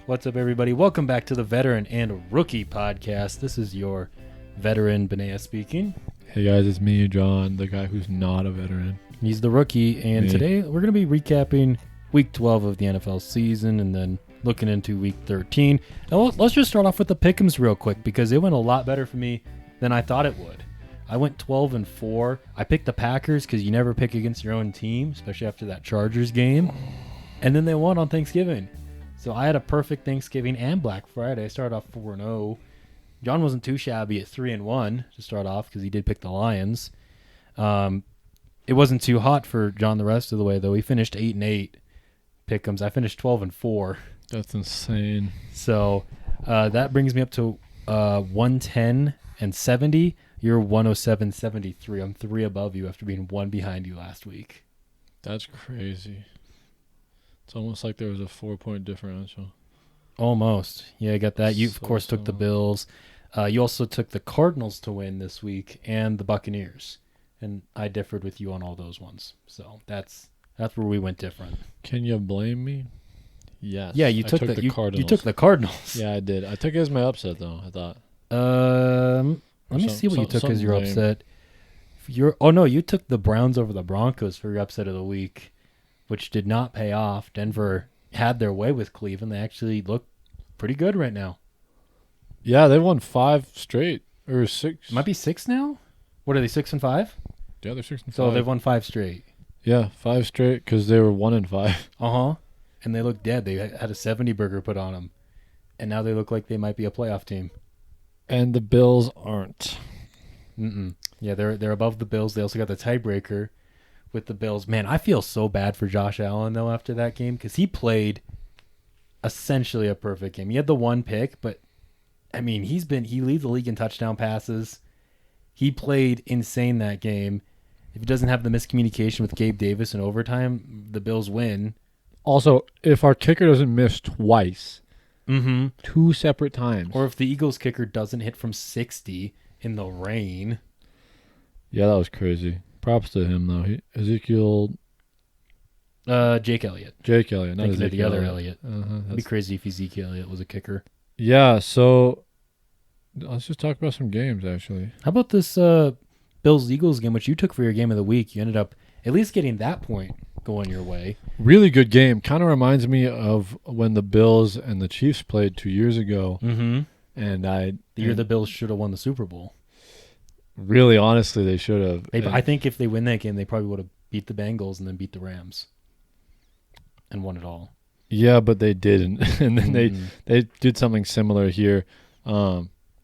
What's up, everybody? Welcome back to the Veteran and Rookie Podcast. This is your veteran, Benea, speaking. Hey guys, it's me, John, the guy who's not a veteran. He's the rookie, and Me. today we're going to be recapping Week 12 of the NFL season and then looking into Week 13. Now, let's just start off with the pick'ems real quick because it went a lot better for me than I thought it would. I went 12-4. I picked the Packers because you never pick against your own team, especially after that Chargers game. And then they won on Thanksgiving. So I had a perfect Thanksgiving and Black Friday. I started off 4-0. John wasn't too shabby at 3-1 to start off because he did pick the Lions. It wasn't too hot for John the rest of the way, though. He finished 8-8 pick'ems. I finished 12-4. That's insane. So that brings me up to 110-70. You're 107-73. I'm 3 above you after being 1 behind you last week. That's crazy. It's almost like there was a 4-point differential. Almost. Yeah, I got that. You, of course, took the So- Bills. You also took the Cardinals to win this week and the Buccaneers. And I differed with you on all those ones. So that's where we went different. Can you blame me? Yes. Yeah, you I took the you Cardinals. took the Cardinals. Yeah, I did. I took it as my upset, though, I thought. Let me see what you took as your something lame. upset. You took the Browns over the Broncos for your upset of the week, which did not pay off. Denver had their way with Cleveland. They actually look pretty good right now. Yeah, they won 5 straight. Or 6. Might be 6 now. What are they, 6-5? Yeah, they're 6 and 5. So they've won 5 straight. Yeah, 5 straight because they were 1 and 5. Uh-huh. And they look dead. They had a 70 burger put on them. And now they look like they might be a playoff team. And the Bills aren't. Yeah, they're above the Bills. They also got the tiebreaker with the Bills. Man, I feel so bad for Josh Allen, though, after that game because he played essentially a perfect game. He had the one pick, but, I mean, he leads the league in touchdown passes. He played insane that game. If he doesn't have the miscommunication with Gabe Davis in overtime, the Bills win. Also, if our kicker doesn't miss twice, 2 separate times. Or if the Eagles kicker doesn't hit from 60 in the rain. Yeah, that was crazy. Props to him, though. Jake Elliott. Jake Elliott, not Thinking of Ezekiel the other Elliott. Uh-huh, It'd be crazy if Ezekiel Elliott was a kicker. yeah, so let's just talk about some games, actually. How about this Bills-Eagles game, which you took for your game of the week? You ended up at least getting that point going your way. Really good game. Kind of reminds me of when the Bills and the Chiefs played 2 years ago. Mm-hmm. And The year the Bills should have won the Super Bowl. really, honestly, they should have. I think if they win that game, they probably would have beat the Bengals and then beat the Rams and won it all. Yeah, but they didn't. And then Mm-hmm. they did something similar here.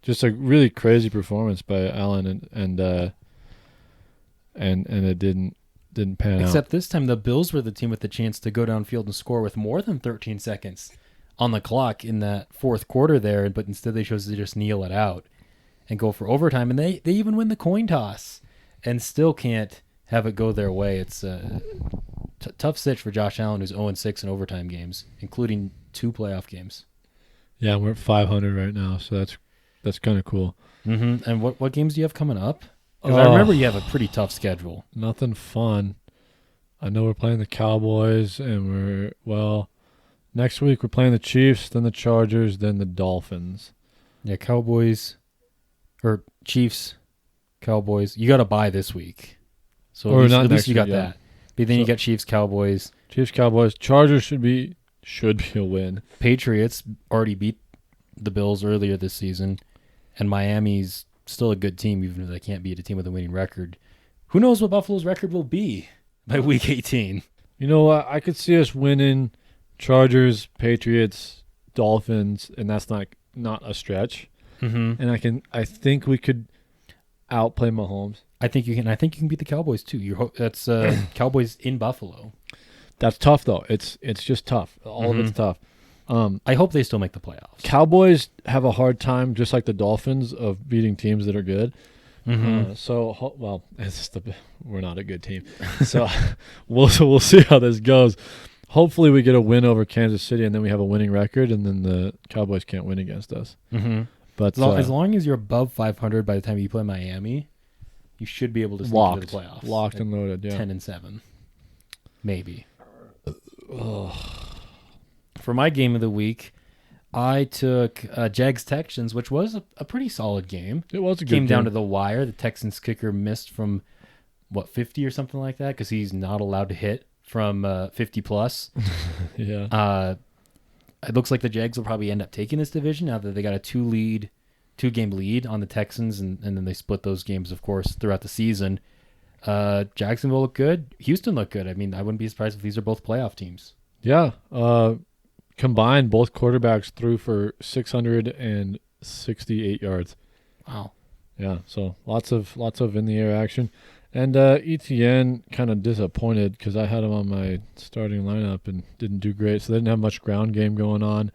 Just a really crazy performance by Allen, and it didn't pan out. Except this time, the Bills were the team with the chance to go downfield and score with more than 13 seconds on the clock in that fourth quarter there, but instead they chose to just kneel it out and go for overtime. And they even win the coin toss and still can't have it go their way. It's a tough sitch for Josh Allen, who's 0-6 in overtime games, including 2 playoff games. Yeah, we're at 500 right now, so that's kind of cool. Mm-hmm. And what games do you have coming up? Because I remember you have a pretty tough schedule. Nothing fun. I know we're playing the Cowboys, and next week we're playing the Chiefs, then the Chargers, then the Dolphins. Yeah, Chiefs, Cowboys. You got to bye this week. So Or at not least next you got week, yeah. that. But then you So- got Chiefs, Cowboys. Chiefs, Cowboys, Chargers should be a win. Patriots already beat the Bills earlier this season. And Miami's still a good team, even if they can't beat a team with a winning record. Who knows what Buffalo's record will be by week 18? You know what? I could see us winning Chargers, Patriots, Dolphins, and that's not a stretch. Mm-hmm. And I think we could outplay Mahomes. I think you can. I think you can beat the Cowboys too. That's Cowboys in Buffalo. That's tough though. It's just tough. All of it's tough. I hope they still make the playoffs. Cowboys have a hard time, just like the Dolphins, of beating teams that are good. We're not a good team, so we'll see how this goes. Hopefully, we get a win over Kansas City, and then we have a winning record, and then the Cowboys can't win against us. Mm-hmm. But As long as you're above 500 by the time you play Miami, you should be able to sneak into the playoffs. locked and loaded. Yeah. 10-7, maybe. For my game of the week, I took Jags Texans, which was a pretty solid game. It was a good Came down game. to the wire. The Texans kicker missed from 50 or something like that, because he's not allowed to hit from 50 plus. Yeah. It looks like the Jags will probably end up taking this division now that they got a two-game lead on the Texans, and then they split those games, of course, throughout the season. Jacksonville looked good. Houston looked good. I mean, I wouldn't be surprised if these are both playoff teams. Yeah. Combined, both quarterbacks threw for 668 yards. Wow. Yeah, so lots of in the air action, and ETN kind of disappointed because I had him on my starting lineup and didn't do great. So they didn't have much ground game going on,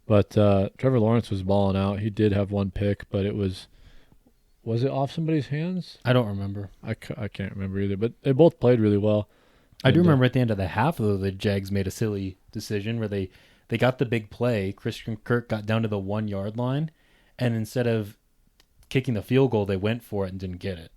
but Trevor Lawrence was balling out. He did have one pick, but it was it off somebody's hands? I don't remember. I can't remember either. But they both played really well. I do remember at the end of the half, though, the Jags made a silly decision where they got the big play. Christian Kirk got down to the 1 yard line, and instead of kicking the field goal, they went for it and didn't get it,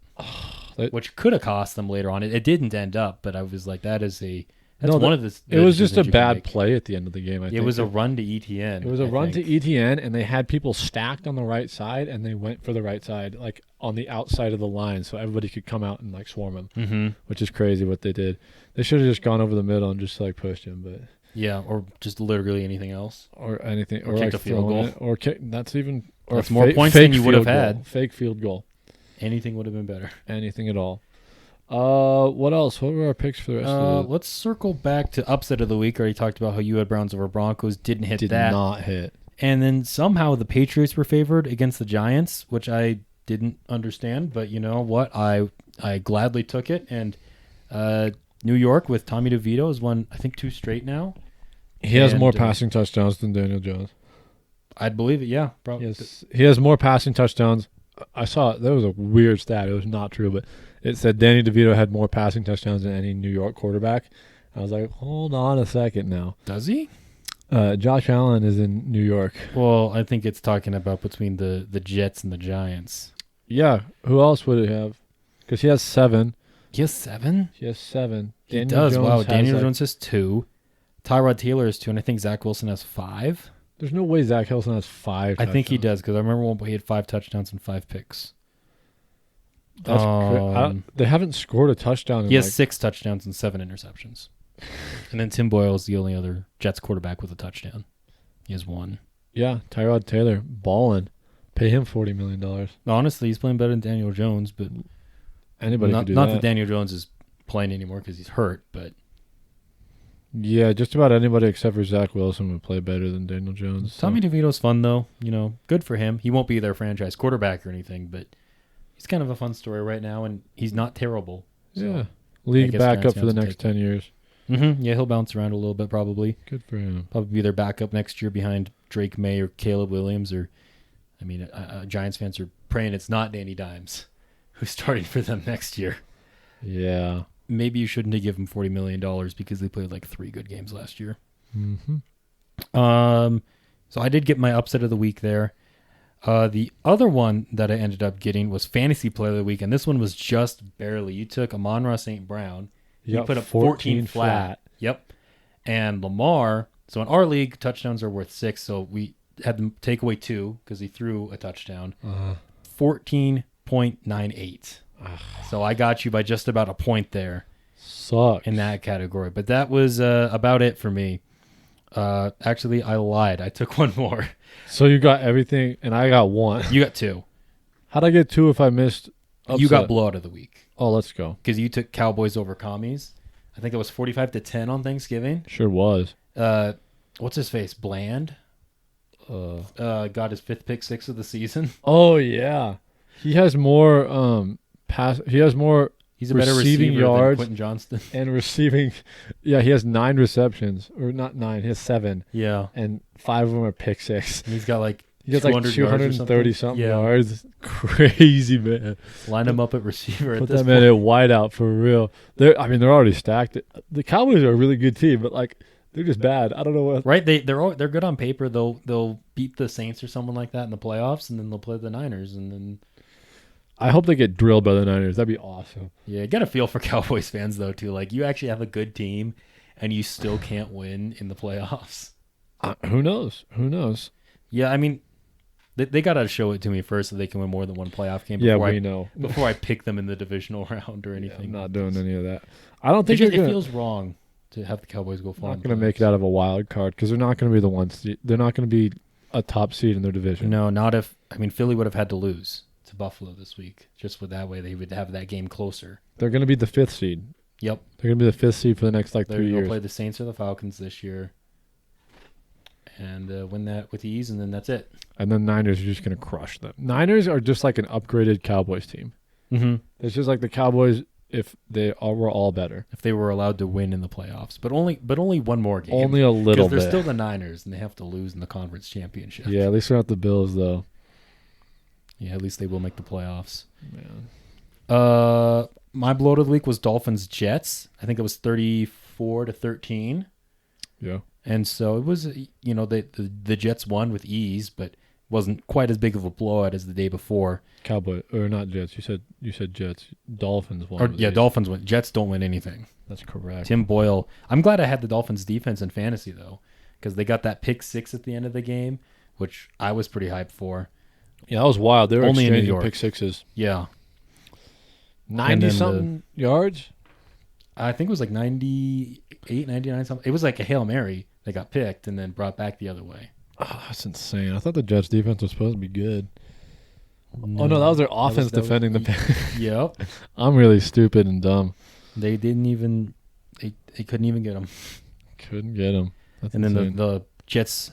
which could have cost them later on. It didn't end up, but I was like, that's one of the. It was just a bad play at the end of the game. I think it was a run to ETN. It was a run to ETN, and they had people stacked on the right side, and they went for the right side, like on the outside of the line, so everybody could come out and like swarm him, which is crazy what they did. They should have just gone over the middle and just like pushed him, but yeah, or just literally anything else, or anything, or kicked like a field goal, or that's even. Or that's more points than you would have had. Fake field goal. Anything would have been better. Anything at all. What else? What were our picks for the rest of the... Let's circle back to upset of the week. I already talked about how you had Browns over Broncos. Did not hit. And then somehow the Patriots were favored against the Giants, which I didn't understand. But you know what? I gladly took it. And New York with Tommy DeVito has won, I think, 2 straight now. He has more passing touchdowns than Daniel Jones. I'd believe it, yeah. Probably. Yes, he has more passing touchdowns. I saw it. That was a weird stat. It was not true, but it said Danny DeVito had more passing touchdowns than any New York quarterback. I was like, hold on a second now. Does he? Josh Allen is in New York. Well, I think it's talking about between the Jets and the Giants. Yeah. Who else would it have? Because he has 7. He has 7? He has 7. He does. Wow. Daniel Jones has 2. Tyrod Taylor has 2, and I think Zach Wilson has 5. There's no way Zach Wilson has 5 touchdowns. I think he does, because I remember when he had 5 touchdowns and 5 picks. That's they haven't scored a touchdown. He has 6 touchdowns and 7 interceptions. And then Tim Boyle is the only other Jets quarterback with a touchdown. He has 1. Yeah, Tyrod Taylor, balling. Pay him $40 million. Honestly, he's playing better than Daniel Jones, but anybody could do not that. that Daniel Jones is playing anymore because he's hurt, but yeah, just about anybody except for Zach Wilson would play better than Daniel Jones. Tommy DeVito's fun, though. You know, good for him. He won't be their franchise quarterback or anything, but he's kind of a fun story right now, and he's not terrible. So yeah. League backup for the next 10 years. Mm-hmm. Yeah, he'll bounce around a little bit probably. Good for him. Probably be their backup next year behind Drake May or Caleb Williams. Giants fans are praying it's not Danny Dimes who's starting for them next year. Yeah. Maybe you shouldn't have given $40 million because they played like 3 good games last year. Mm-hmm. So I did get my upset of the week there. The other one that I ended up getting was Fantasy Player of the Week, and this one was just barely. You took Amon-Ra St. Brown. You put up 14 flat. Yep. And Lamar, so in our league, touchdowns are worth 6, so we had them take away 2 because he threw a touchdown. 14.98. So I got you by just about a point there. Sucks. In that category. But that was about it for me. Actually, I lied. I took one more. So you got everything, and I got 1. You got 2. How'd I get 2 if I missed upset? You got blowout of the week. Oh, let's go. Because you took Cowboys over Commies. I think it was 45-10 on Thanksgiving. Sure was. What's his face? Bland? Got his 5th pick 6 of the season. Oh, yeah. He has more He has more. He's a better receiving receiver yards than Quentin Johnston. And receiving. Yeah, he has 9 receptions. Or not 9. He has 7. Yeah. And 5 of them are pick 6. And he's got like He gets like 230 something yeah. yards. Crazy, man. Line him up at receiver. Put at this that man at wideout for real. They're already stacked. The Cowboys are a really good team, but like they're just bad. I don't know what. Right? They're good on paper. They'll beat the Saints or someone like that in the playoffs, and then they'll play the Niners, and then. I hope they get drilled by the Niners. That'd be awesome. Yeah, you got a feel for Cowboys fans though too. Like you actually have a good team, and you still can't win in the playoffs. Who knows? Who knows? Yeah, I mean, they got to show it to me first so they can win more than one playoff game Yeah, before we know. before I pick them in the divisional round or Yeah, anything. I'm not doing any of that. I don't think It they're gonna. feels wrong to have the Cowboys go far. Not going to make it out of a wild card because they're not going to be the ones. They're not going to be a top seed in their division. No, not if. I mean, Philly would have had to lose to Buffalo this week. Just with that way, they would have that game closer. They're going to be the 5th seed. Yep. They're going to be the 5th seed for the next They're 3 going to years. play the Saints or the Falcons this year. And win that with ease, and then that's it. And then Niners are just going to crush them. Niners are just like an upgraded Cowboys team. Mm-hmm. It's just like the Cowboys if they were all better. If they were allowed to win in the playoffs, but only one more game. Only a little because bit. they're still the Niners, and they have to lose in the conference championship. Yeah, at least they're not the Bills though. Yeah, at least they will make the playoffs. Man. My blow of the week was Dolphins Jets. I think it was 34-13. Yeah. And so it was, the Jets won with ease, but wasn't quite as big of a blowout as the day before. Cowboy or not Jets? You said Jets. Dolphins won. Or, yeah, Dolphins win. Jets don't win anything. That's correct. Tim Boyle. I'm glad I had the Dolphins defense in fantasy though, because they got that pick 6 at the end of the game, which I was pretty hyped for. Yeah, that was wild. They were Only in New exchanging York. pick sixes. Yeah, 90-something yards. I think it was like 98, 99 something. It was like a Hail Mary. They got picked and then brought back the other way. Oh, that's insane. I thought the Jets defense was supposed to be good. Oh no, that was their offense defending the pick. Yep. I'm really stupid and dumb. They didn't even. They couldn't even get them. Couldn't get them. That's And then insane. the Jets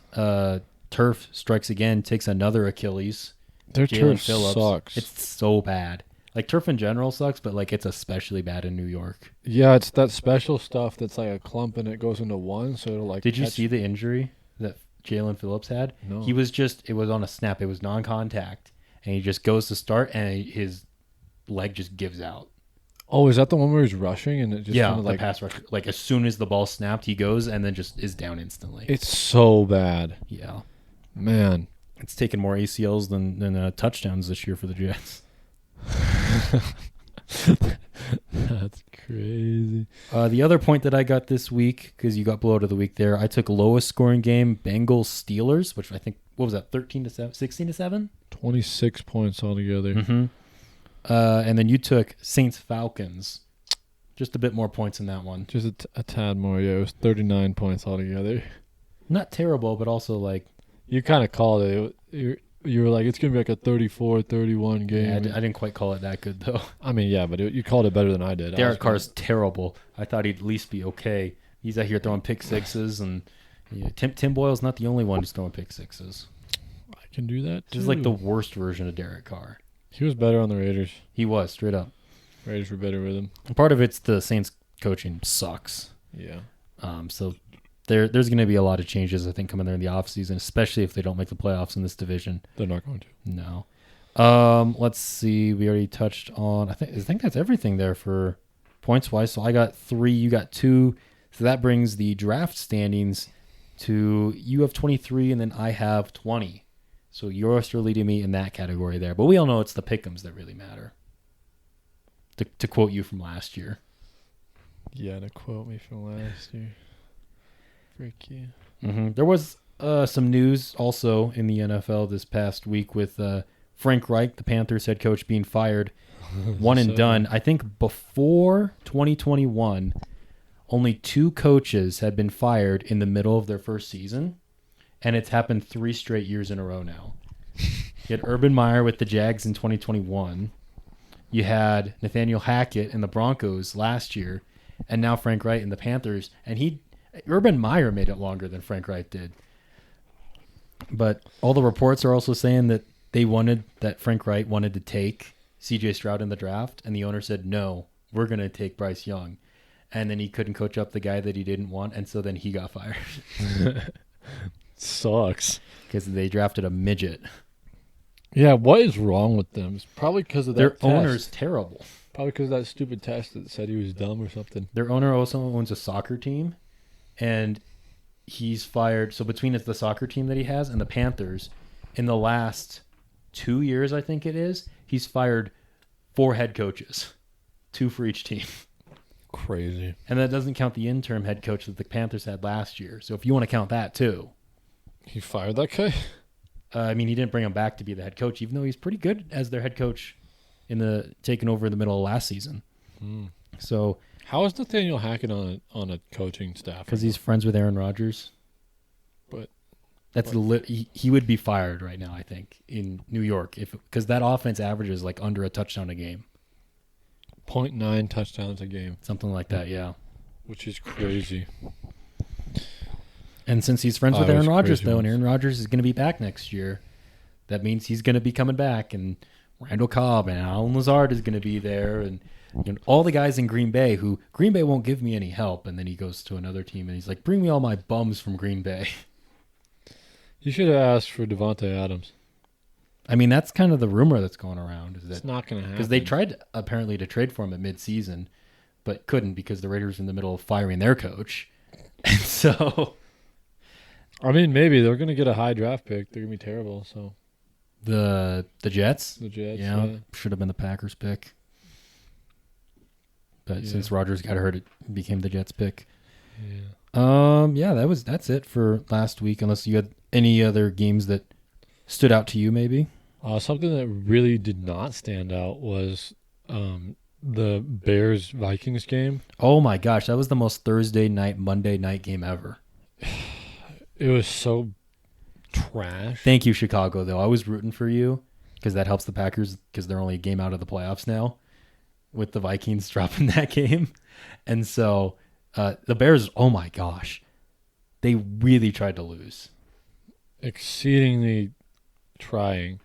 turf strikes again, takes another Achilles. Their Jalen turf Phillips. sucks. It's so bad. Like turf in general sucks, but like it's especially bad in New York. Yeah, it's that special stuff that's like a clump and it goes into one, so it'll like. Did you catch- see the injury that Jalen Phillips had? No. He was it was on a snap. It was non-contact, and he just goes to start, and his leg just gives out. Oh, is that the one where he's rushing and it just Yeah, kind of the like pass rush. Like as soon as the ball snapped, he goes and then just is down instantly. It's so bad, Yeah, man. it's taken more ACLs than touchdowns this year for the Jets. That's crazy. The other point that I got this week, because you got blowout of the week there, I took lowest scoring game Bengals Steelers, which I think what was that 13-7, 16-7. 26 points altogether. Mm-hmm. And then you took Saints Falcons, just a bit more points in that one. Just a tad more. Yeah, it was 39 points altogether. Not terrible, but also like You kind of called it. You were like, it's going to be like a 34-31 game. yeah, I didn't quite call it that good though. I mean, yeah, but you called it better than I did. Derek Carr's terrible. I thought he'd at least be okay. He's out here throwing pick sixes, and Tim Boyle's not the only one who's throwing pick sixes. I can do that too. This is like the worst version of Derek Carr. He was better on the Raiders. He was straight up. Raiders were better with him. And part of it's the Saints coaching sucks. Yeah. So there's going to be a lot of changes, I think, coming there in the offseason, especially if they don't make the playoffs in this division. They're not going to. No. Let's see. We already touched on. I think that's everything there for points wise. So I got 3, you got 2. So that brings the draft standings to you have 23, and then I have 20. So you're still leading me in that category there. But we all know it's the pick'ems that really matter. To quote you from last year. Yeah, to quote me from last year. Frick you. Mm-hmm. There was some news also in the NFL this past week with Frank Reich, the Panthers head coach, being fired. One and done. I think before 2021, only 2 coaches had been fired in the middle of their first season, and it's happened 3 straight years in a row now. You had Urban Meyer with the Jags in 2021. You had Nathaniel Hackett in the Broncos last year, and now Frank Reich in the Panthers. And Urban Meyer made it longer than Frank Reich did. But all the reports are also saying that Frank Reich wanted to take C.J. Stroud in the draft, and the owner said, no, we're going to take Bryce Young. And then he couldn't coach up the guy that he didn't want, and so then he got fired. Sucks. Because they drafted a midget. Yeah, what is wrong with them? It's probably because of Their that owner's test. terrible. Probably because of that stupid test that said he was dumb or something. Their owner also owns a soccer team, and he's fired. So between the soccer team that he has and the Panthers, in the last 2 years, I think it is, he's fired 4 head coaches, 2 for each team. Crazy. And that doesn't count the interim head coach that the Panthers had last year. So if you want to count that too. He fired that guy? I mean, he didn't bring him back to be the head coach, even though he's pretty good as their head coach taking over in the middle of last season. So how is Nathaniel Hackett on a coaching staff? because he's friends with Aaron Rodgers. But he would be fired right now, I think, in New York, because that offense averages like under a touchdown a game, 0.9 touchdowns a game, something like that. Yeah. which is crazy. And since he's friends with it Aaron was Rodgers, crazy though, and once. Aaron Rodgers is going to be back next year, that means he's going to be coming back, and Randall Cobb and Alan Lazard is going to be there, and all the guys in Green Bay who Green Bay won't give me any help, and then he goes to another team and he's like, bring me all my bums from Green Bay. You should have asked for Devontae Adams. I mean, that's kind of the rumor that's going around, is It's that not going to happen. because they tried apparently to trade for him at midseason, but couldn't because the Raiders were in the middle of firing their coach, and so I mean, maybe they're going to get a high draft pick. They're going to be terrible. So the Jets, the Jets, yeah, should have been the Packers pick. But Yeah. since Rodgers got hurt, it became the Jets pick. yeah. Yeah, that's it for last week. Unless you had any other games that stood out to you, maybe. Something that really did not stand out was the Bears-Vikings game. Oh my gosh, that was the most Thursday night, Monday night game ever. It was so trash. Thank you, Chicago. Though I was rooting for you because that helps the Packers because they're only a game out of the playoffs now, with the Vikings dropping that game, and so the Bears. Oh my gosh, they really tried to lose. Exceedingly trying.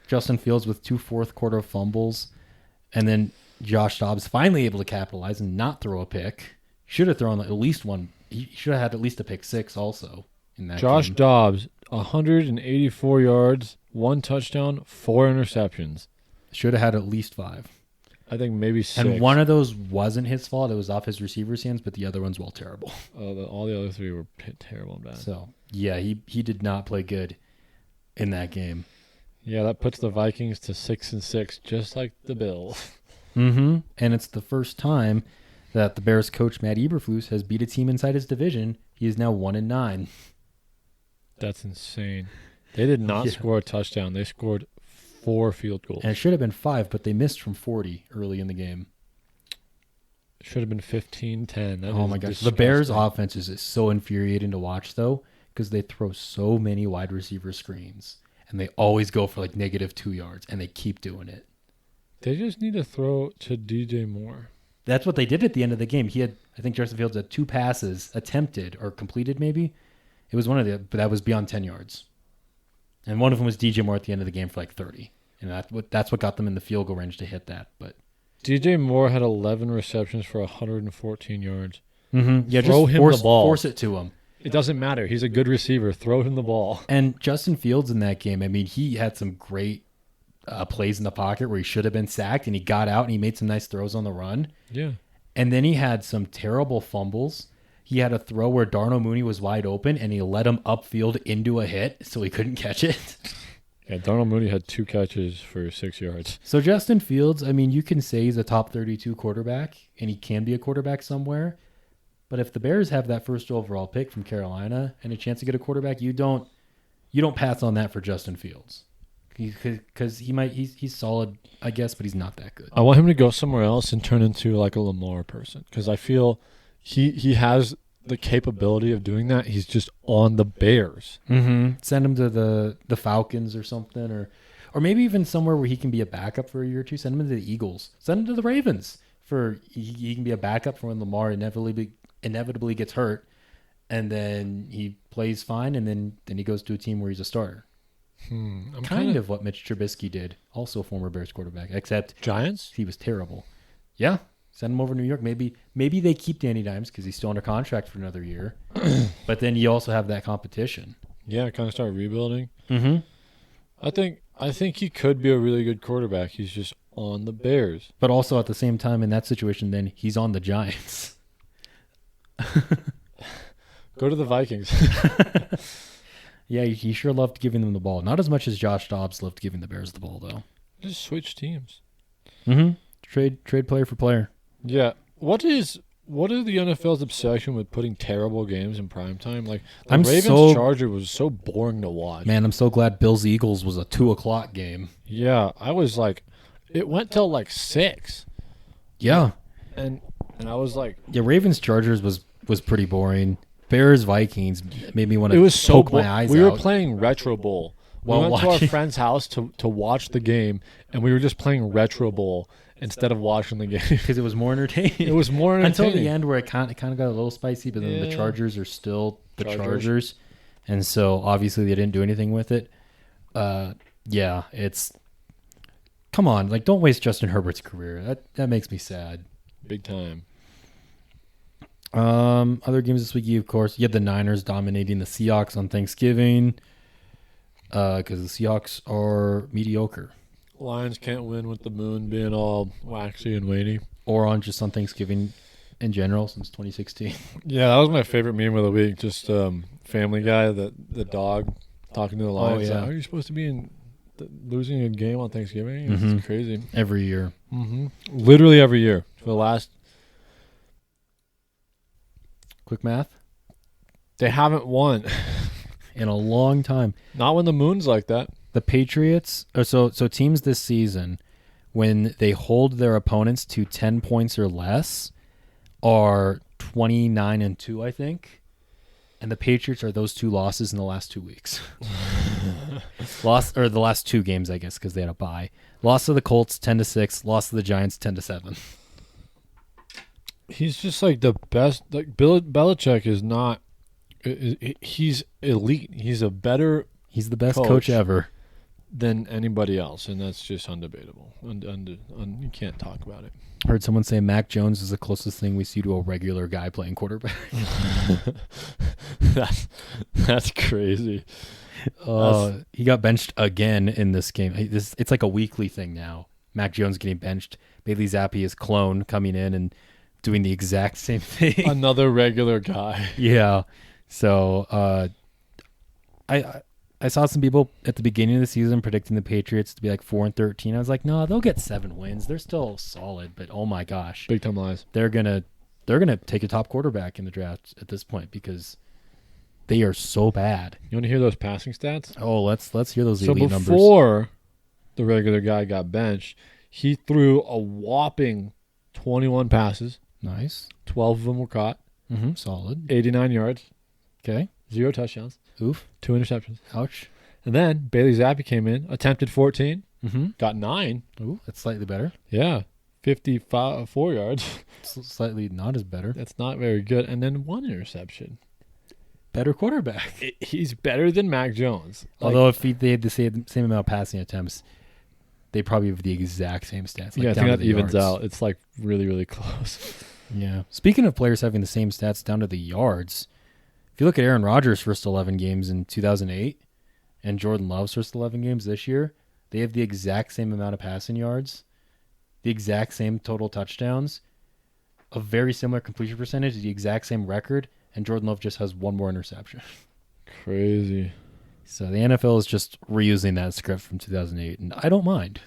Justin Fields with 2 fourth-quarter fumbles, and then Josh Dobbs finally able to capitalize and not throw a pick. Should have thrown at least one. He should have had at least a pick six also in that Josh game. Dobbs, 184 yards, 1 touchdown, 4 interceptions. Should have had at least 5. I think maybe 6. And one of those wasn't his fault. It was off his receiver's hands, but the other one's well terrible. All the other 3 were terrible and bad. So, yeah, he did not play good in that game. Yeah, that puts the Vikings to 6-6, just like the Bills. Mm-hmm. And it's the first time that the Bears coach, Matt Eberflus, has beat a team inside his division. He is now 1-9. That's insane. They did not score a touchdown. They scored 4 field goals. And it should have been 5, but they missed from 40 early in the game. It should have been 15-10. Oh my gosh. The Bears offense is so infuriating to watch, though, because they throw so many wide receiver screens. And they always go for like -2 yards, and they keep doing it. They just need to throw to DJ Moore. That's what they did at the end of the game. I think Justin Fields had 2 passes attempted or completed maybe. It was but that was beyond 10 yards. And one of them was DJ Moore at the end of the game for like 30. And that's what got them in the field goal range to hit that. But DJ Moore had 11 receptions for 114 yards. Yeah, Throw just him the ball. force it to him. It doesn't matter. He's a good receiver. Throw him the ball. And Justin Fields in that game, I mean, he had some great plays in the pocket where he should have been sacked, and he got out and he made some nice throws on the run. Yeah. And then he had some terrible fumbles. He had a throw where Darnell Mooney was wide open, and he led him upfield into a hit, so he couldn't catch it. Yeah, Darnell Mooney had 2 catches for 6 yards. So Justin Fields, I mean, you can say he's a top 32 quarterback, and he can be a quarterback somewhere. But if the Bears have that first overall pick from Carolina and a chance to get a quarterback, you don't pass on that for Justin Fields, because he's solid, I guess, but he's not that good. I want him to go somewhere else and turn into like a Lamar person, because I feel he has the capability of doing that. He's just on the Bears. Mm-hmm. Send him to the Falcons or something, or maybe even somewhere where he can be a backup for a year or two. Send him to the Eagles. Send him to the Ravens he can be a backup for when Lamar inevitably gets hurt, and then he plays fine, and then he goes to a team where he's a starter. I'm Kind of what Mitch Trubisky did, also former Bears quarterback, except Giants. he was terrible. Yeah, send him over to New York. Maybe they keep Danny Dimes because he's still under contract for another year. But then you also have that competition. Yeah, kind of start rebuilding. Mm-hmm. I think he could be a really good quarterback. He's just on the Bears. But also at the same time, in that situation, then he's on the Giants. Go to the Vikings. Yeah, he sure loved giving them the ball. Not as much as Josh Dobbs loved giving the Bears the ball, though. Just switch teams. Mm-hmm. Trade player for player. Yeah. What is What is the NFL's obsession with putting terrible games in primetime? Like, the I'm Ravens Charger was so boring to watch. Man, I'm so glad Bills Eagles was a 2:00 game. Yeah, I was like, it went till like 6. Yeah. And I was like, Yeah, Ravens Chargers was pretty boring. Bears Vikings made me want it to was so poke my eyes out. We were playing Retro Bowl. We While went to our watching. friend's house to watch the game, and we were just playing Retro Bowl instead of watching the game. Because it was more entertaining. It was more until entertaining. the end where it kind of got a little spicy, but then the Yeah. Chargers are still the Chargers. Chargers, and so obviously they didn't do anything with it. Yeah, it's come on, like don't waste Justin Herbert's career. That makes me sad. Big time. Other games this week, of course, you had the Niners dominating the Seahawks on Thanksgiving, because the Seahawks are mediocre, Lions can't win with the moon being all waxy and waning. or on just on Thanksgiving in general since 2016. Yeah, that was my favorite meme of the week. Just Family Guy, the dog talking to the Lions. yeah. Like, are you supposed to be losing a game on Thanksgiving? It's Mhm. crazy. Every year. Literally every year for the last. Quick math. They haven't won. In a long time. Not when the moon's like that. The Patriots, so teams this season, when they hold their opponents to 10 points or less, are 29-2, I think. And the Patriots are those two losses in the last 2 weeks. The last two games, I guess, because they had a bye. Loss to the Colts 10-6, loss to the Giants 10-7. He's just like the best. Like Bill Belichick is not. He's elite. He's a better He's the best Coach. coach ever. than anybody else, and that's just undebatable. You can't talk about it. Heard someone say Mac Jones is the closest thing we see to a regular guy playing quarterback. That's crazy. He got benched again in this game. It's like a weekly thing now. Mac Jones getting benched. Bailey Zappi, his clone, coming in and doing the exact same thing. Another regular guy. Yeah. So I saw some people at the beginning of the season predicting the Patriots to be like 4-13. I was like, no, they'll get 7 wins. They're still solid, but oh my gosh, Big time lies. they're gonna take a top quarterback in the draft at this point because they are so bad. You want to hear those passing stats? Oh, let's hear those So elite numbers. before the regular guy got benched, he threw a whopping 21 passes. Nice. 12 of them were caught. Solid. 89 yards. Okay. 0 touchdowns. Oof. 2 interceptions. Ouch. And then Bailey Zappi came in, attempted 14, Mm-hmm. got 9. Ooh, that's slightly better. Yeah. 4 yards. Slightly not as better. That's not very good. And then 1 interception. Better quarterback. He's better than Mac Jones. Although if they had the same amount of passing attempts, they probably have the exact same stats. yeah, I down think to that the evens yards. out. It's like really, really close. Yeah. Speaking of players having the same stats down to the yards, if you look at Aaron Rodgers' first 11 games in 2008 and Jordan Love's first 11 games this year, they have the exact same amount of passing yards, the exact same total touchdowns, a very similar completion percentage, the exact same record, and Jordan Love just has 1 more interception. Crazy. So the NFL is just reusing that script from 2008, and I don't mind.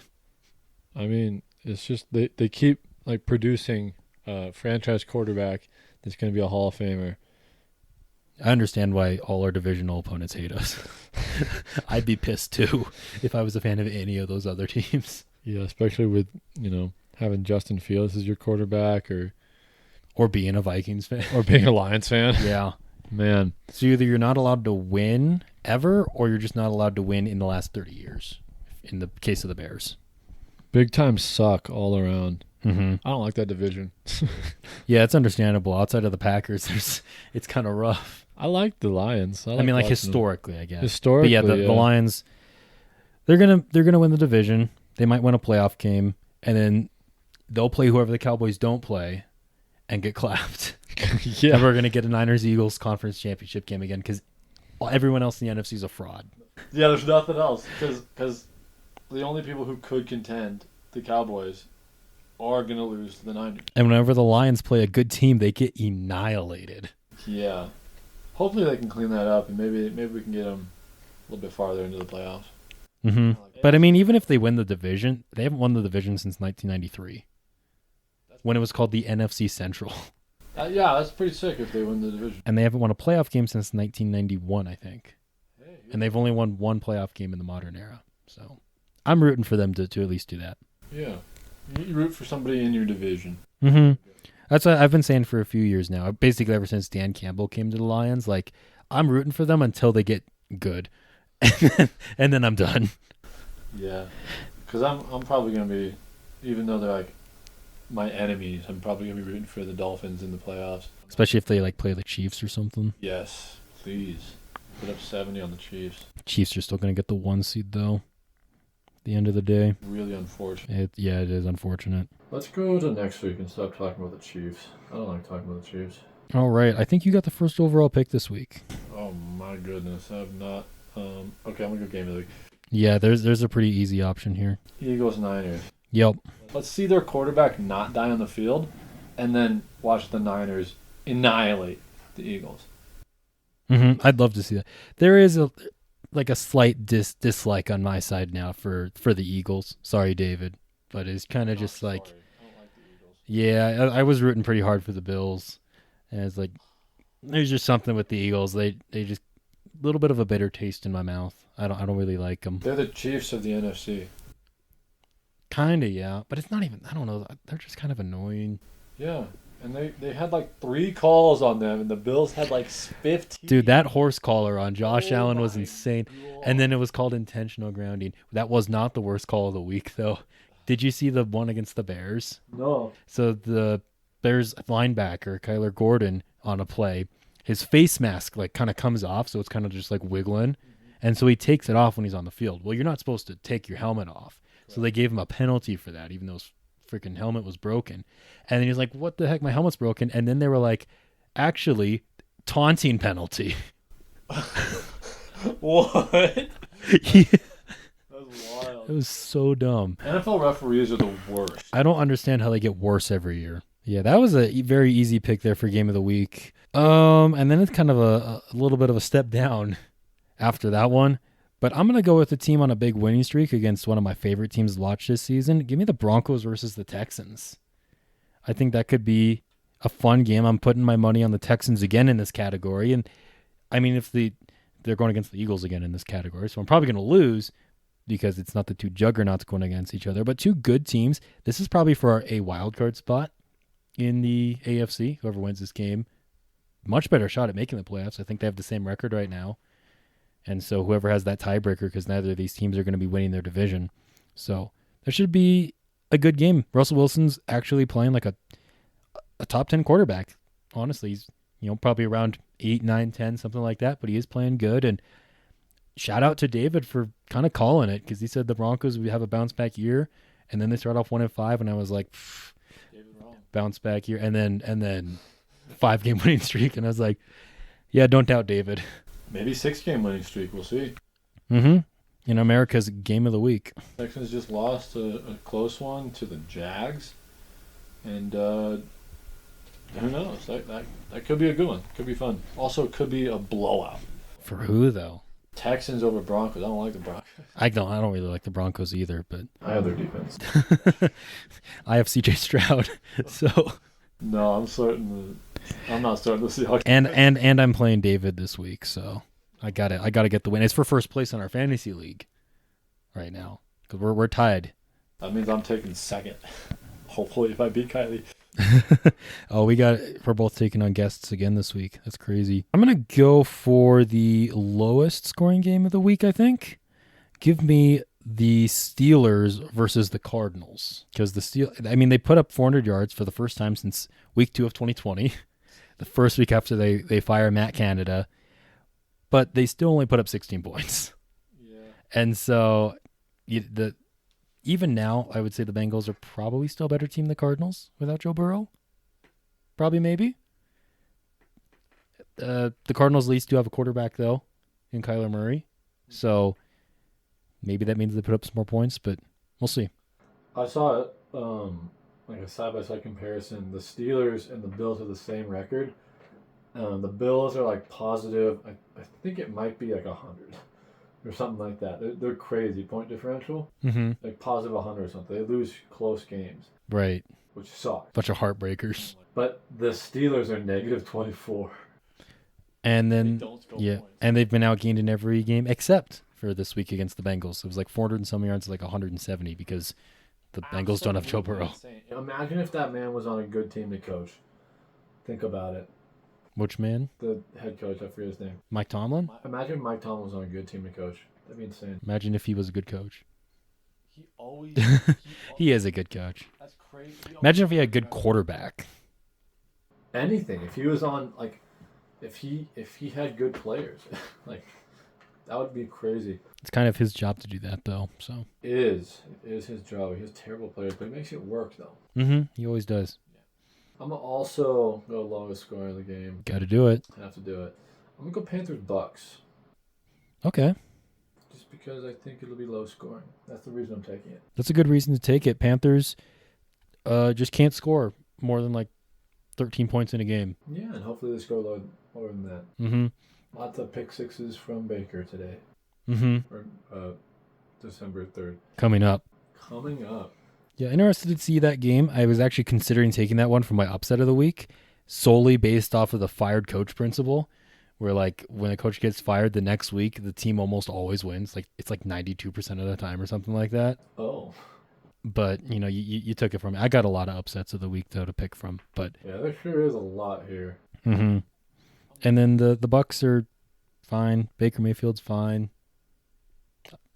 I mean, it's just they keep like producing a franchise quarterback that's going to be a Hall of Famer. I understand why all our divisional opponents hate us. I'd be pissed too if I was a fan of any of those other teams. Yeah, especially with, having Justin Fields as your quarterback or Being a Vikings fan. being a Lions fan. Yeah. Man, So either you're not allowed to win ever, or you're just not allowed to win in the last 30 years, in the case of the Bears. big time suck all around. Mm-hmm. I don't like that division. Yeah, it's understandable. Outside of the Packers, it's kind of rough. I like the Lions. I mean, like watching them. historically, I guess. Historically, But yeah, the Lions, they're gonna win the division. They might win a playoff game, and then they'll play whoever the Cowboys don't play, and get clapped. Yeah. And we're gonna get a Niners-Eagles conference championship game again because everyone else in the NFC is a fraud. Yeah, there's nothing else because the only people who could contend, the Cowboys, are going to lose to the Niners. And whenever the Lions play a good team, they get annihilated. Yeah. Hopefully they can clean that up, and maybe we can get them a little bit farther into the playoffs. Mm-hmm. But I mean, even if they win the division, they haven't won the division since 1993, when it was called the NFC Central. Yeah, that's pretty sick if they win the division. And they haven't won a playoff game since 1991, I think. Hey, And they've only won one playoff game in the modern era. So I'm rooting for them to at least do that. yeah. You root for somebody in your division. Mm-hmm. That's what I've been saying for a few years now. Basically, ever since Dan Campbell came to the Lions, like, I'm rooting for them until they get good. And then I'm done. Yeah. Because I'm probably going to be, even though they're like my enemies, I'm probably going to be rooting for the Dolphins in the playoffs. Especially if they, like, play the Chiefs or something. Yes, please. Put up 70 on the Chiefs. Chiefs are still going to get the 1 seed, though. At the end of the day. Really unfortunate. It is unfortunate. Let's go to next week and stop talking about the Chiefs. I don't like talking about the Chiefs. All right. I think you got the first overall pick this week. Oh my goodness, I've not. Okay, I'm gonna go game of the week. Yeah, there's a pretty easy option here. Eagles Niners. Yep. Let's see their quarterback not die on the field, and then watch the Niners annihilate the Eagles. I'd love to see that. There is a slight dislike on my side now for the Eagles. Sorry, David, but it's kind of just like, Sorry, I don't like the Eagles. yeah, I was rooting pretty hard for the Bills, and it's like there's just something with the Eagles. They just a little bit of a bitter taste in my mouth. I don't really like them. They're the Chiefs of the NFC. Kinda, yeah, but it's not even. I don't know. They're just kind of annoying. Yeah, and they had like 3 calls on them, and the Bills had like 15. Dude, that horse collar on Josh Oh Allen was my insane. God. And then it was called intentional grounding. That was not the worst call of the week, though. Did you see the one against the Bears? No. So the Bears linebacker, Kyler Gordon, on a play, his face mask like kind of comes off, so it's kind of just like wiggling. And so he takes it off when he's on the field. Well, you're not supposed to take your helmet off. So they gave him a penalty for that, even though his freaking helmet was broken. And then he's like, what the heck? My helmet's broken. And then they were like, actually, taunting penalty. What? Yeah. That was wild. It was so dumb. NFL referees are the worst. I don't understand how they get worse every year. Yeah, that was a very easy pick there for game of the week. And then it's kind of a little bit of a step down after that one. But I'm going to go with a team on a big winning streak against one of my favorite teams to watch this season. Give me the Broncos versus the Texans. I think that could be a fun game. I'm putting my money on the Texans again in this category. And I mean, if they're going against the Eagles again in this category, so I'm probably going to lose because it's not the two juggernauts going against each other, but two good teams. This is probably for a wild card spot in the AFC. Whoever wins this game, much better shot at making the playoffs. I think they have the same record right now. And so whoever has that tiebreaker, because neither of these teams are going to be winning their division. So there should be a good game. Russell Wilson's actually playing like a top 10 quarterback. Honestly, he's probably around 8, 9, 10, something like that, but he is playing good. And shout out to David for kind of calling it, because he said the Broncos would have a bounce back year, and then they start off 1-5, and I was like, David wrong. bounce back year, and then 5-game winning streak, and I was like, yeah, don't doubt David. Maybe 6-game winning streak. We'll see. In America's game of the week. Texans just lost a close one to the Jags, and who knows? That could be a good one. Could be fun. Also, could be a blowout. For who though? Texans over Broncos. I don't like the Broncos. I don't really like the Broncos either, but I have their defense. I have CJ Stroud. So No, I'm not starting the Seahawks. and I'm playing David this week, so I got to get the win. It's for first place in our fantasy league right now, because we're tied. That means I'm taking second. Hopefully, if I beat Kylie. Oh, we're both taking on guests again this week. That's crazy. I'm gonna go for the lowest scoring game of the week, I think. Give me the Steelers versus the Cardinals, because they put up 400 yards for the first time since week 2 of 2020, the first week after they fire Matt Canada, but they still only put up 16 points. Yeah. And so even now, I would say the Bengals are probably still a better team than the Cardinals without Joe Burrow. Probably, maybe. The Cardinals at least do have a quarterback, though, in Kyler Murray. So maybe that means they put up some more points, but we'll see. I saw it, like a side-by-side comparison. The Steelers and the Bills have the same record. The Bills are like positive. I think it might be like 100 or something like that. They're crazy point differential. Mm-hmm. Like positive 100 or something. They lose close games, Right. which sucks. Bunch of heartbreakers. But the Steelers are negative 24. And then Don't score yeah, points. and they've been outgained in every game except for this week against the Bengals. It was like 400 and some yards, like 170 because the Bengals don't have Joe Burrow. Insane. Imagine if that man was on a good team to coach. Think about it. Which man? The head coach, I forget his name. Mike Tomlin? Imagine Mike Tomlin was on a good team to coach. That'd be insane. Imagine if he was a good coach. He always. He is a good coach. That's crazy. Imagine if he had a good quarterback. Anything. If he was on like, if he had good players, like, that would be crazy. It's kind of his job to do that, though. So. It is his job. He has terrible players, but he makes it work though. He always does. I'm gonna also go lowest score of the game. Got to do it. I have to do it. I'm gonna go Panthers Bucks. Okay. Just because I think it'll be low scoring. That's the reason I'm taking it. That's a good reason to take it. Panthers just can't score more than like 13 points in a game. Yeah, and hopefully they score lower than that. Mm-hmm. Lots of pick sixes from Baker today. Mm-hmm. Or December 3rd. Coming up. Coming up. Yeah, interested to see that game. I was actually considering taking that one for my upset of the week, solely based off of the fired coach principle, where like when a coach gets fired the next week, the team almost always wins. Like it's like 92% of the time or something like that. Oh. But you took it from me. I got a lot of upsets of the week though to pick from. But Yeah, there sure is a lot here. and then the Bucks are fine. Baker Mayfield's fine.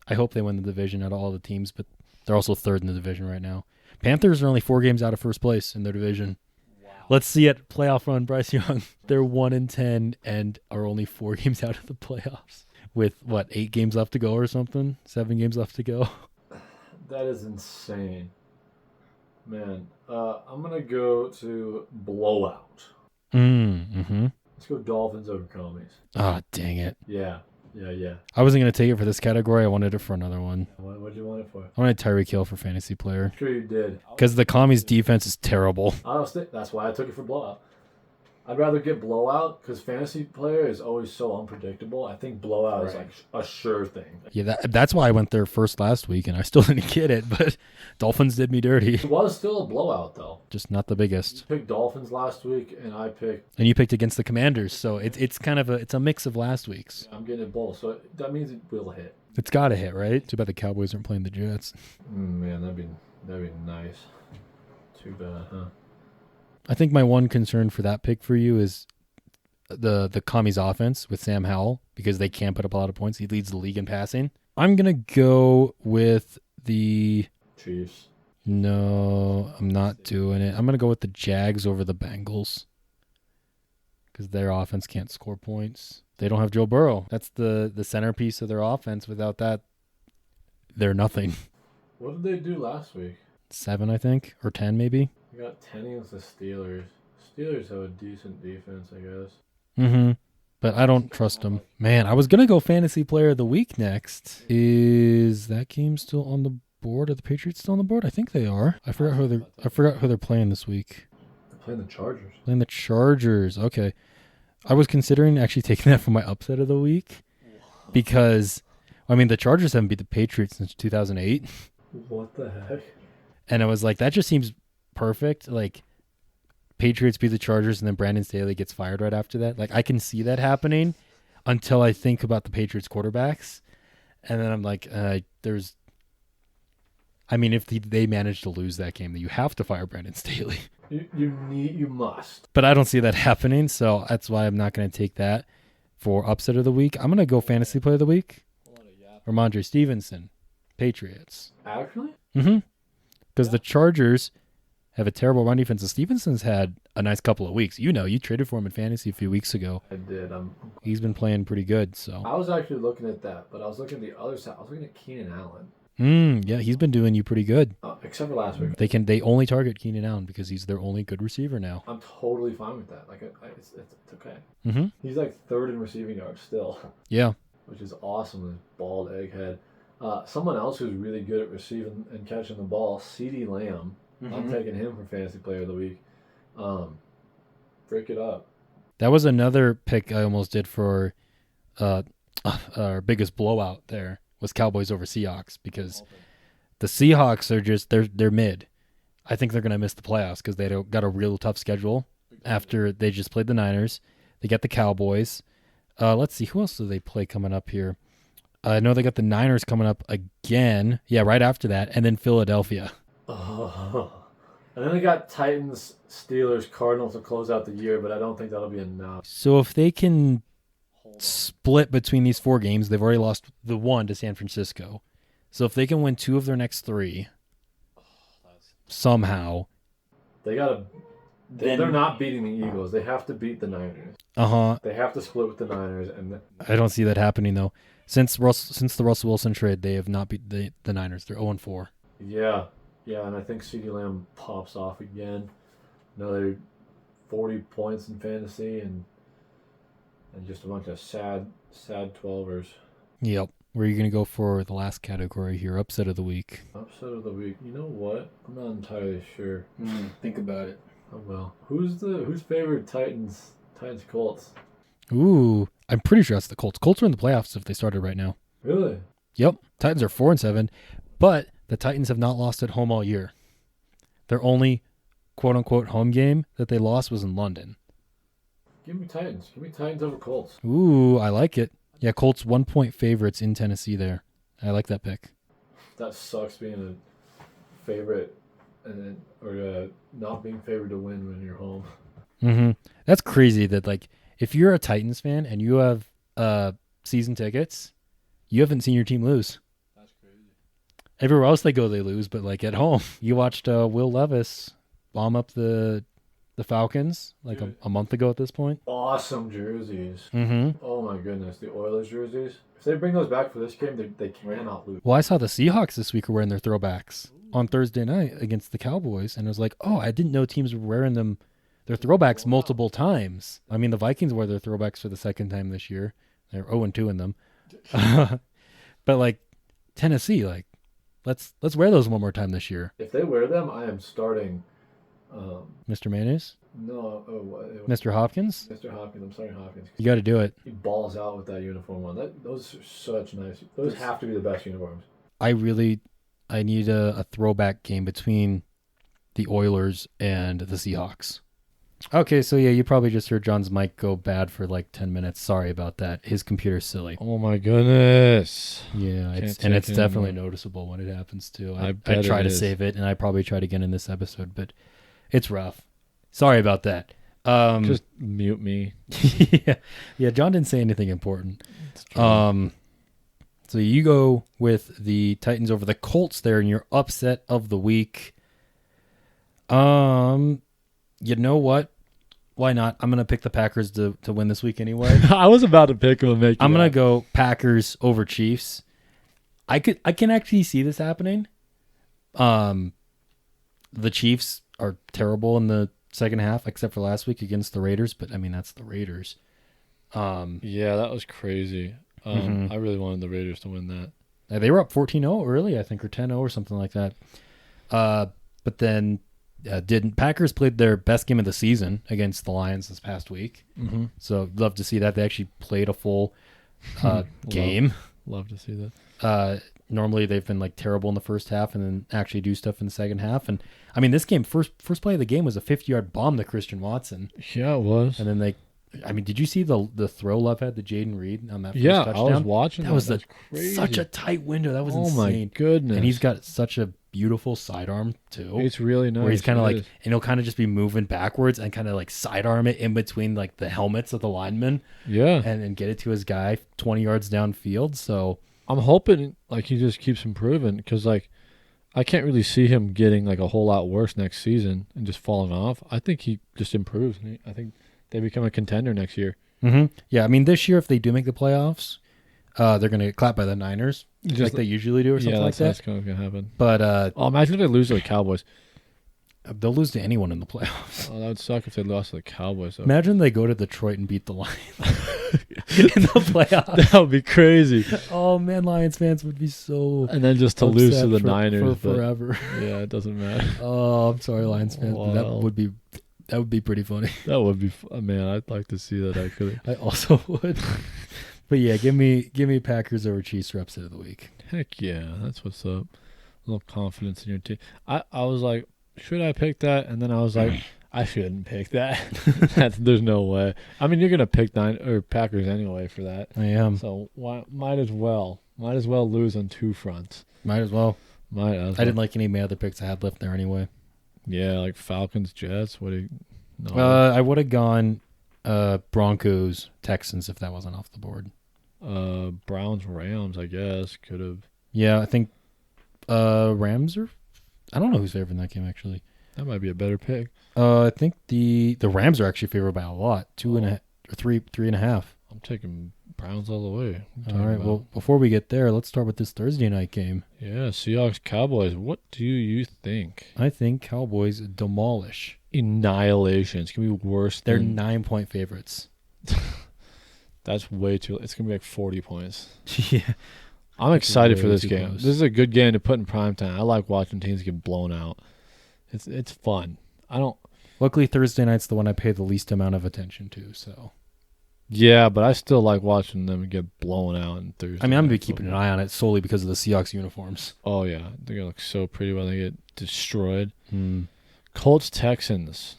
I hope they win the division out of all the teams, but they're also third in the division right now. Panthers are only 4 games out of first place in their division. Wow. Let's see it. Playoff run, Bryce Young. They're 1-10 and are only 4 games out of the playoffs with 8 games left to go or something? 7 games left to go. That is insane. Man, I'm going to go to blowout. Mm-hmm. Let's go Dolphins over Commies. Ah, dang it. Yeah. I wasn't going to take it for this category. I wanted it for another one. What did you want it for? I wanted Tyreek Hill for fantasy player. I'm sure you did. Because the Commies defense is terrible. That's why I took it for blowout. I'd rather get blowout because fantasy player is always so unpredictable. I think blowout is like a sure thing. Yeah, that's why I went there first last week, and I still didn't get it, but Dolphins did me dirty. It was still a blowout, though. Just not the You biggest. picked Dolphins last week, and I picked... And you picked against the Commanders, so it's kind of a mix of last week's. I'm getting it both, so that means it will hit. It's got to hit, right? Too bad the Cowboys aren't playing the Jets. Man, that'd be nice. Too bad, huh? I think my one concern for that pick for you is the Commies offense with Sam Howell, because they can't put up a lot of points. He leads the league in passing. I'm going to go with the... Chiefs. No, I'm not doing it. I'm going to go with the Jags over the Bengals because their offense can't score points. They don't have Joe Burrow. That's the centerpiece of their offense. Without that, they're nothing. What did they do last week? 7, I think, or 10 maybe. They got 10 against the Steelers. Steelers have a decent defense, I guess. Mm-hmm. But I don't trust them. Man, I was going to go fantasy player of the week next. Is that game still on the board? Are the Patriots still on the board? I think they are. I forgot who they're playing this week. They're playing the Chargers. Playing the Chargers. Okay. I was considering actually taking that for my upset of the week because, the Chargers haven't beat the Patriots since 2008. What the heck? And I was like, that just seems perfect. Like, Patriots beat the Chargers and then Brandon Staley gets fired right after that. Like, I can see that happening until I think about the Patriots quarterbacks. And then I'm like, if they manage to lose that game, then you have to fire Brandon Staley. You must. But I don't see that happening, so that's why I'm not going to take that for upset of the week. I'm going to go fantasy play of the week. Ramondre Stevenson, Patriots. Actually? Mm-hmm. Because the Chargers have a terrible run defense. Stevenson's had a nice couple of weeks. You traded for him in fantasy a few weeks ago. I did. He's been playing pretty good. So I was actually looking at that, but I was looking at the other side. I was looking at Keenan Allen. Yeah, he's been doing you pretty good. Except for last week. They only target Keenan Allen because he's their only good receiver now. I'm totally fine with that. Like, it's okay. Mm-hmm. He's like third in receiving yards still. Yeah. Which is awesome. His bald egghead. Someone else who's really good at receiving and catching the ball, CeeDee Lamb. Mm-hmm. I'm taking him for fantasy player of the week. Break it up. That was another pick I almost did for our biggest blowout there was Cowboys over Seahawks because the Seahawks are just they're mid. I think they're going to miss the playoffs because they got a real tough schedule after they just played the Niners. They got the Cowboys. Let's see, who else do they play coming up here? I know they got the Niners coming up again. Yeah, right after that, and then Philadelphia. Oh. And then they got Titans, Steelers, Cardinals to close out the year, but I don't think that'll be enough. So if they can split between these 4 games, they've already lost the one to San Francisco. So if they can win 2 of their next 3 somehow, they're not beating the Eagles. They have to beat the Niners. They have to split with the Niners, and I don't see that happening though. Since the Russell Wilson trade, they have not beat the Niners. They're 0-4. Yeah, and I think CeeDee Lamb pops off again. Another 40 points in fantasy, and just a bunch of sad 12ers. Yep. Where are you going to go for the last category here? Upset of the week. Upset of the week. You know what? I'm not entirely sure. Think about it. Oh well. Who's favorite Titans Colts? Ooh, I'm pretty sure that's the Colts. Colts are in the playoffs if they started right now. Really? Yep. Titans are 4-7, but the Titans have not lost at home all year. Their only quote unquote home game that they lost was in London. Give me Titans. Give me Titans over Colts. Ooh, I like it. Yeah, Colts 1-point favorites in Tennessee there. I like that pick. That sucks being a favorite or not being favored to win when you're home. Mm-hmm. That's crazy that, like, if you're a Titans fan and you have season tickets, you haven't seen your team lose. That's crazy. Everywhere else they go, they lose, but, like, at home, you watched Will Levis bomb up the Falcons like a month ago at this point. Awesome jerseys. Mm-hmm. Oh my goodness, the Oilers jerseys. If they bring those back for this game, they cannot lose. Well, I saw the Seahawks this week are wearing their throwbacks on Thursday night against the Cowboys, and I was like, oh, I didn't know teams were wearing their throwbacks multiple times. I mean, the Vikings wore their throwbacks for the second time this year. They're 0-2 in them. But, like, Tennessee, like, let's wear those one more time this year. If they wear them, I am starting... Mr. Mayonnaise? No, Mr. Hopkins? Mr. Hopkins. I'm sorry, Hopkins. You got to do it. He balls out with that uniform on. Those are such nice. Those have to be the best uniforms. I need a throwback game between the Oilers and the Seahawks. Okay, so yeah, you probably just heard John's mic go bad for like 10 minutes. Sorry about that. His computer's silly. Oh my goodness. Yeah, it's definitely noticeable when it happens too. I try to save it, and I probably tried again in this episode, but it's rough. Sorry about that. Just mute me. yeah. John didn't say anything important. So you go with the Titans over the Colts there in your upset of the week. You know what? Why not? I'm gonna pick the Packers to win this week anyway. I was about to pick them. I'm gonna go Packers over Chiefs. I can actually see this happening. The Chiefs are terrible in the second half, except for last week against the Raiders. But I mean, that's the Raiders. Yeah, that was crazy. I really wanted the Raiders to win that. They were up 14-0 early, I think, or 10-0 or something like that. But then didn't. Packers played their best game of the season against the Lions this past week. Mm-hmm. So love to see that. They actually played a full game. Love to see that. Normally they've been like terrible in the first half and then actually do stuff in the second half. And I mean, this game, first play of the game was a 50-yard bomb to Christian Watson. Yeah, it was. And then did you see the throw Love had to Jaden Reed on that first touchdown? Yeah, I was watching. That was crazy. Such a tight window. That was insane. Oh my goodness. And he's got such a beautiful sidearm too. It's really nice. Where he's kind of like, and he'll kind of just be moving backwards and kind of like sidearm it in between like the helmets of the linemen. Yeah. And then get it to his guy 20 yards downfield. So I'm hoping like he just keeps improving because like I can't really see him getting like a whole lot worse next season and just falling off. I think he just improves. I think they become a contender next year. Mm-hmm. Yeah, I mean this year if they do make the playoffs, they're going to get clapped by the Niners like they usually do or something like that. That's kind of going to happen. But imagine if they lose to the Cowboys. They'll lose to anyone in the playoffs. Oh, that would suck if they lost to the Cowboys. Though. Imagine they go to Detroit and beat the Lions in the playoffs. That would be crazy. Oh man, Lions fans would be so. And then just to lose to the Niners for forever. Yeah, it doesn't matter. Oh, I'm sorry, Lions fans. Wow. That would be pretty funny. That would be man. I'd like to see that actually. I also would. But yeah, give me Packers over Chiefs for upset of the week. Heck yeah, that's what's up. A little confidence in your team. I was like, should I pick that? And then I was like, I shouldn't pick that. There's no way. I mean, you're gonna pick Packers anyway for that. I am. So might as well lose on two fronts. Might as well. Might as well. I didn't like any of my other picks I had left there anyway. Yeah, like Falcons, Jets. What do you? No. I would have gone Broncos, Texans if that wasn't off the board. Browns, Rams. I guess could have. Yeah, I think Rams are. I don't know who's favored in that game actually. That might be a better pick. I think the Rams are actually favored by a lot, 2.5 or 3.5. I'm taking Browns all the way. All right. Well, before we get there, let's start with this Thursday night game. Yeah, Seahawks, Cowboys. What do you think? I think Cowboys demolish. Annihilation. It's gonna be worse. They're than 9-point favorites. That's way too. It's gonna be like 40 points. Yeah. I'm excited for way this too game. close. This is a good game to put in prime time. I like watching teams get blown out. It's fun. I don't. Luckily, Thursday night's the one I pay the least amount of attention to. So. Yeah, but I still like watching them get blown out on Thursday. I mean, I'm gonna be night keeping an football. eye on it solely because of the Seahawks uniforms. Oh yeah, they're gonna look so pretty when they get destroyed. Hmm. Colts, Texans.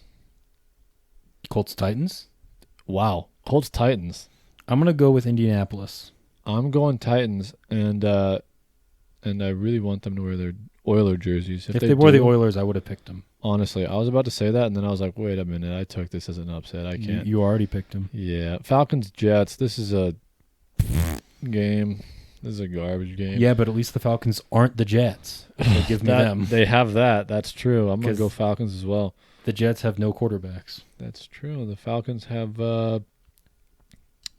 Colts Titans. Wow, Colts, Titans. I'm gonna go with Indianapolis. I'm going Titans, and I really want them to wear their Oiler jerseys. If they wore the do, Oilers, I would have picked them. honestly, I was about to say that, and then I was like, wait a minute, I took this as an upset. I can't. You already picked them. Yeah, Falcons, Jets. This is a game. This is a garbage game. Yeah, but at least the Falcons aren't the Jets. So give me them. They have that. That's true. I'm gonna 'Cause- go Falcons as well. The Jets have no quarterbacks. That's true. The Falcons have.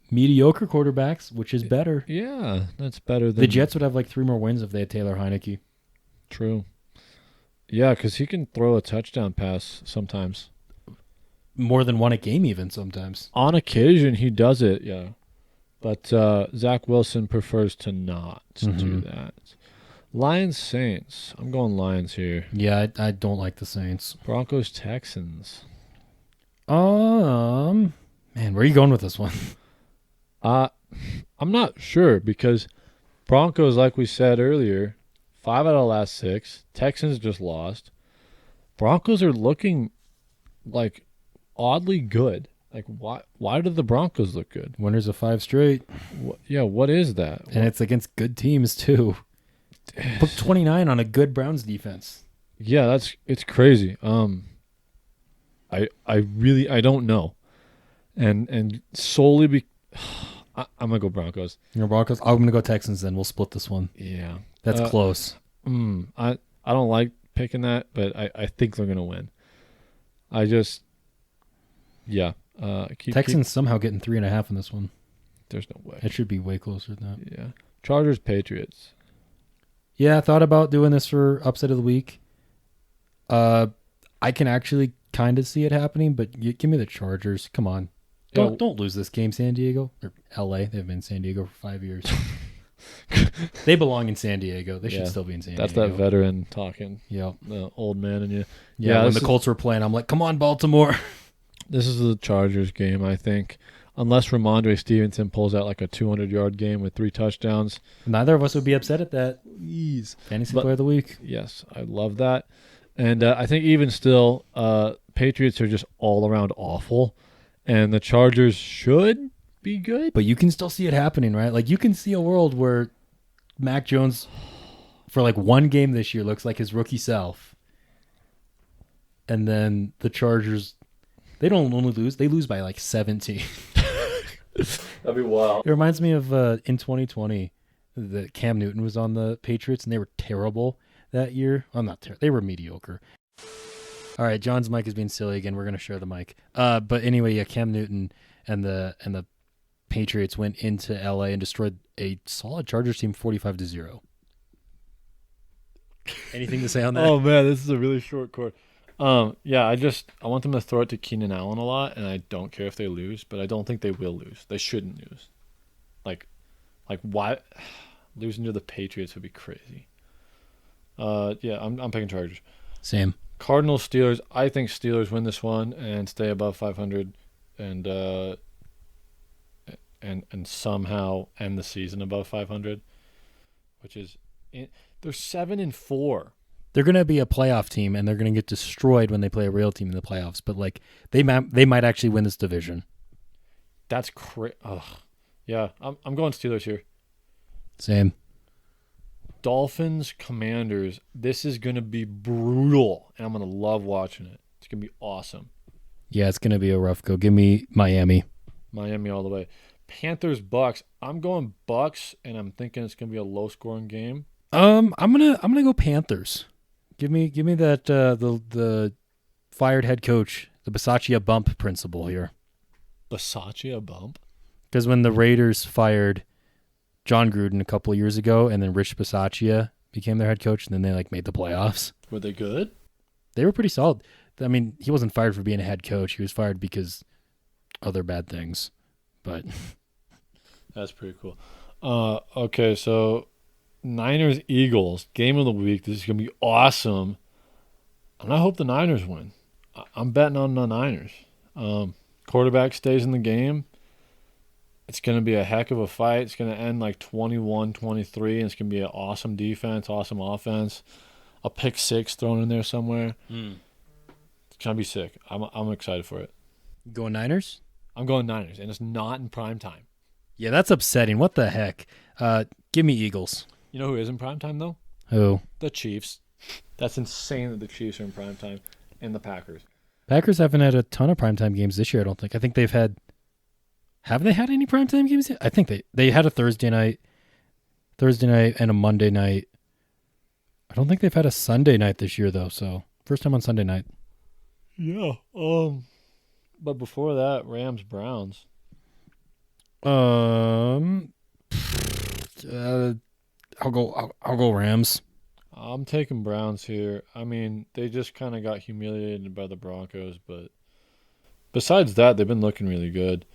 Mediocre quarterbacks, which is better. Yeah, that's better than The Jets would have like 3 more wins if they had Taylor Heineke. True. Yeah, because he can throw a touchdown pass sometimes. More than one a game even sometimes. On occasion, he does it, yeah. But Zach Wilson prefers to not do Mhm. that. Lions, Saints. I'm going Lions here. Yeah, I don't like the Saints. Broncos, Texans. Man, where are you going with this one? I'm not sure because Broncos, like we said earlier, 5 out of the last 6. Texans just lost. Broncos are looking like oddly good. Like why do the Broncos look good? Winners of 5 straight. What is that? And it's against good teams too. Put 29 on a good Browns defense. Yeah, it's crazy. I don't know. And solely I'm gonna go Broncos. Your Broncos. I'm gonna go Texans. Then we'll split this one. Yeah. That's close. I don't like picking that, but I think they're gonna win. Texans somehow getting 3.5 in this one. There's no way. It should be way closer than that. Yeah. Chargers, Patriots. Yeah, I thought about doing this for upset of the week. I can actually kind of see it happening, but give me the Chargers. Come on. Don't lose this game, San Diego. Or L.A. They've been in San Diego for 5 years. They belong in San Diego. They should still be in San That's Diego. that veteran talking. Yeah. The old man in you. Yeah, when this the Colts were playing, I'm like, come on, Baltimore. This is the Chargers game, I think. Unless Ramondre Stevenson pulls out like a 200-yard game with 3 touchdowns. Neither of us would be upset at that. Please. Fantasy player of the week. Yes, I love that. And I think even still, Patriots are just all around awful. And the Chargers should be good. But you can still see it happening, right? Like, you can see a world where Mac Jones, for like one game this year, looks like his rookie self. And then the Chargers, they don't only lose, they lose by like 17. That'd be wild. It reminds me of in 2020, that Cam Newton was on the Patriots, and they were terrible that year. Well, not terrible. They were mediocre. All right, John's mic is being silly again. We're going to share the mic. But anyway, yeah, Cam Newton and the Patriots went into LA and destroyed a solid Chargers team 45-0. Anything to say on that? Oh, man, this is a really short court. Yeah, I want them to throw it to Keenan Allen a lot, and I don't care if they lose, but I don't think they will lose. They shouldn't lose. Like why losing to the Patriots would be crazy. Yeah, I'm picking Chargers. Same. Cardinals, Steelers. I think Steelers win this one and stay above 500, and somehow end the season above 500, which is they're 7-4. they're going to be a playoff team, and they're going to get destroyed when they play a real team in the playoffs. But like they might actually win this division. That's yeah. I'm going Steelers here. Same. Dolphins, Commanders. This is going to be brutal, and I'm going to love watching it. It's going to be awesome. Yeah, it's going to be a rough go. Give me Miami. Miami all the way. Panthers, Bucks. I'm going Bucks, and I'm thinking it's going to be a low-scoring game. I'm gonna go Panthers. Give me that the fired head coach, the Bisaccia bump principle here. Bisaccia bump? Because when the Raiders fired John Gruden a couple of years ago, and then Rich Bisaccia became their head coach, and then they like made the playoffs. Were they good? They were pretty solid. I mean, he wasn't fired for being a head coach. He was fired because other bad things. But that's pretty cool. Okay, so Niners Eagles game of the week. This is gonna be awesome, and I hope the Niners win. I'm betting on the Niners. Quarterback stays in the game. It's going to be a heck of a fight. It's going to end like 21-23, and it's going to be an awesome defense, awesome offense. A pick six thrown in there somewhere. It's going to be sick. I'm excited for it. Going Niners? I'm going Niners, and it's not in prime time. Yeah, that's upsetting. What the heck? Give me Eagles. You know who is in prime time, though? Who? The Chiefs. That's insane that the Chiefs are in prime time, and the Packers. Packers haven't had a ton of primetime games this year, I don't think. I think they've had... Have they had any primetime games yet? I think they had a Thursday night and a Monday night. I don't think they've had a Sunday night this year, though, so first time on Sunday night. Yeah. But before that, Rams-Browns. I'll go Rams. I'm taking Browns here. I mean, they just kind of got humiliated by the Broncos, but besides that, they've been looking really good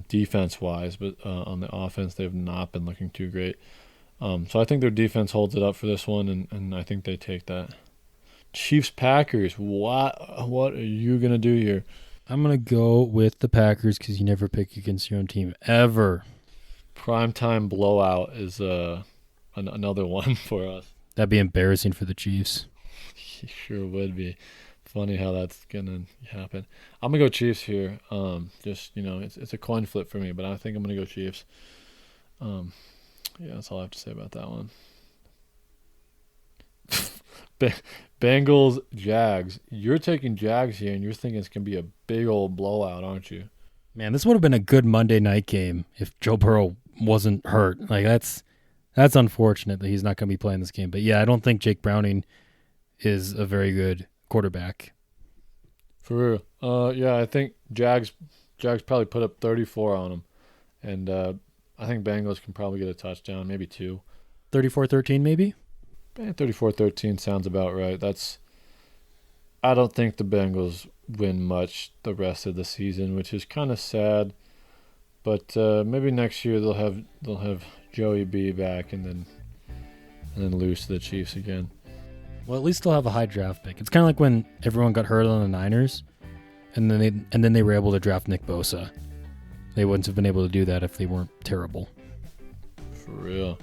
defense-wise, but on the offense, they've not been looking too great. So I think their defense holds it up for this one, and I think they take that. Chiefs-Packers, what are you going to do here? I'm going to go with the Packers because you never pick against your own team, ever. Primetime blowout is another one for us. That'd be embarrassing for the Chiefs. Sure would be. Funny how that's gonna happen. I'm gonna go Chiefs here. Just it's a coin flip for me, but I think I'm gonna go Chiefs. Yeah, that's all I have to say about that one. Bengals, Jags. You're taking Jags here, and you're thinking it's gonna be a big old blowout, aren't you? Man, this would have been a good Monday night game if Joe Burrow wasn't hurt. Like that's unfortunate that he's not going to be playing this game. But yeah, I don't think Jake Browning is a very good quarterback. For real. Yeah, I think Jags probably put up 34 on him. And I think Bengals can probably get a touchdown, maybe two. 34-13 maybe? 34-13 sounds about right. I don't think the Bengals win much the rest of the season, which is kind of sad. But maybe next year they'll have Joey B back and then lose to the Chiefs again. Well, at least they'll have a high draft pick. It's kind of like when everyone got hurt on the Niners, and then they were able to draft Nick Bosa. They wouldn't have been able to do that if they weren't terrible. For real.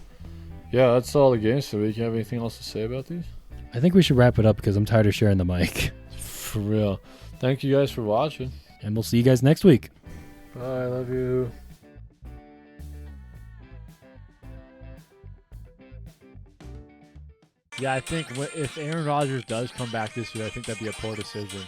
Yeah, that's all the games for the week. You have anything else to say about these? I think we should wrap it up because I'm tired of sharing the mic. For real. Thank you guys for watching. And we'll see you guys next week. Bye. Love you. Yeah, I think if Aaron Rodgers does come back this year, I think that'd be a poor decision.